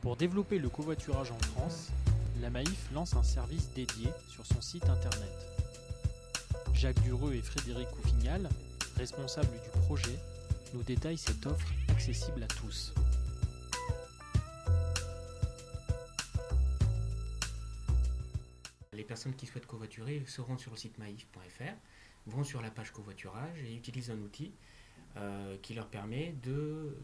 Pour développer le covoiturage en France, la Maif lance un service dédié sur son site internet. Jacques Dureux et Frédéric Couffignal, responsables du projet, nous détaillent cette offre accessible à tous. Les personnes qui souhaitent covoiturer se rendent sur le site maif.fr, vont sur la page covoiturage et utilisent un outil qui leur permet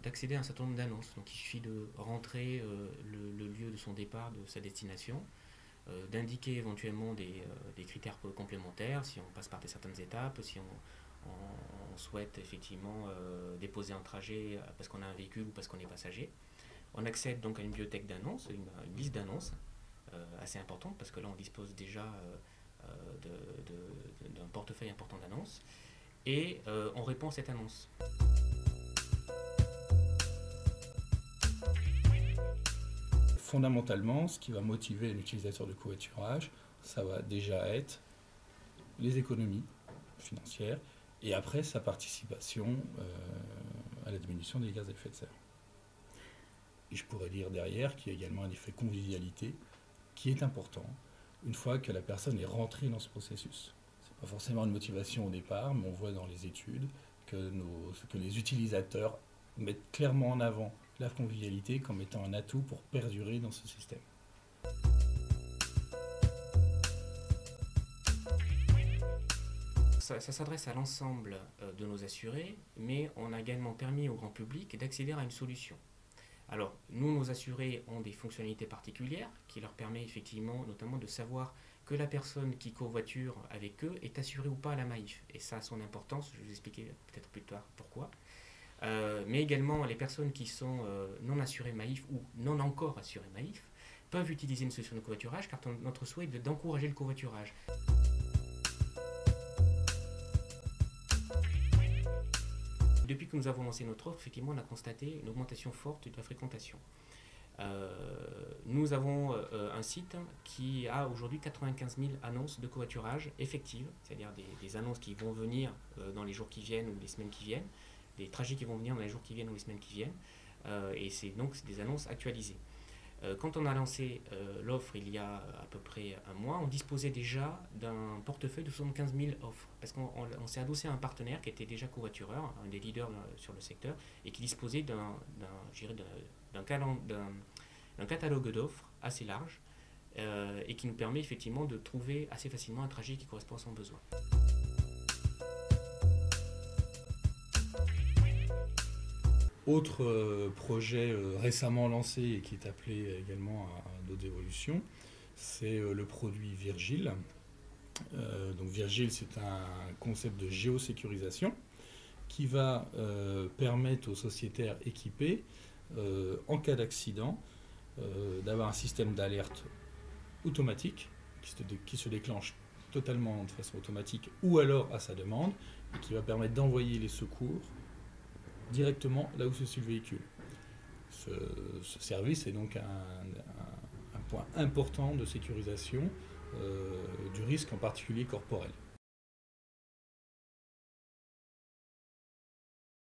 d'accéder à un certain nombre d'annonces. Donc il suffit de rentrer le lieu de son départ, de sa destination, d'indiquer éventuellement des critères complémentaires, si on passe par certaines étapes, si on souhaite effectivement déposer un trajet parce qu'on a un véhicule ou parce qu'on est passager. On accède donc à une bibliothèque d'annonces, une liste d'annonces assez importante, parce que là on dispose déjà d'un portefeuille important d'annonces, et on répond à cette annonce. Fondamentalement, ce qui va motiver l'utilisateur de covoiturage, ça va déjà être les économies financières et après sa participation à la diminution des gaz à effet de serre. Et je pourrais dire derrière qu'il y a également un effet convivialité qui est important une fois que la personne est rentrée dans ce processus. Ce n'est pas forcément une motivation au départ, mais on voit dans les études que les utilisateurs mettent clairement en avant la convivialité comme étant un atout pour perdurer dans ce système. Ça s'adresse à l'ensemble de nos assurés, mais on a également permis au grand public d'accéder à une solution. Alors, nos assurés ont des fonctionnalités particulières qui leur permettent effectivement, notamment, de savoir que la personne qui covoiture avec eux est assurée ou pas à la Maif. Et ça a son importance, je vais vous expliquer peut-être plus tard pourquoi. Mais également, les personnes qui sont non assurées Maif ou non encore assurées Maif peuvent utiliser une solution de covoiturage, car notre souhait est d'encourager le covoiturage. Depuis que nous avons lancé notre offre, effectivement, on a constaté une augmentation forte de la fréquentation. Nous avons un site qui a aujourd'hui 95 000 annonces de covoiturage effectives, c'est-à-dire des annonces qui vont venir dans les jours qui viennent ou les semaines qui viennent, des trajets qui vont venir dans les jours qui viennent ou les semaines qui viennent, et c'est des annonces actualisées. Quand on a lancé l'offre il y a à peu près un mois, on disposait déjà d'un portefeuille de 75 000 offres, parce qu'on s'est adossé à un partenaire qui était déjà covoitureur, un des leaders sur le secteur, et qui disposait d'un catalogue d'offres assez large, et qui nous permet effectivement de trouver assez facilement un trajet qui correspond à son besoin. Autre projet récemment lancé et qui est appelé également à d'autres évolutions, c'est le produit Virgile. Donc Virgile, c'est un concept de géosécurisation qui va permettre aux sociétaires équipés, en cas d'accident, d'avoir un système d'alerte automatique qui se déclenche totalement de façon automatique ou alors à sa demande, et qui va permettre d'envoyer les secours directement là où se situe le véhicule. Ce service est donc un point important de sécurisation du risque, en particulier corporel.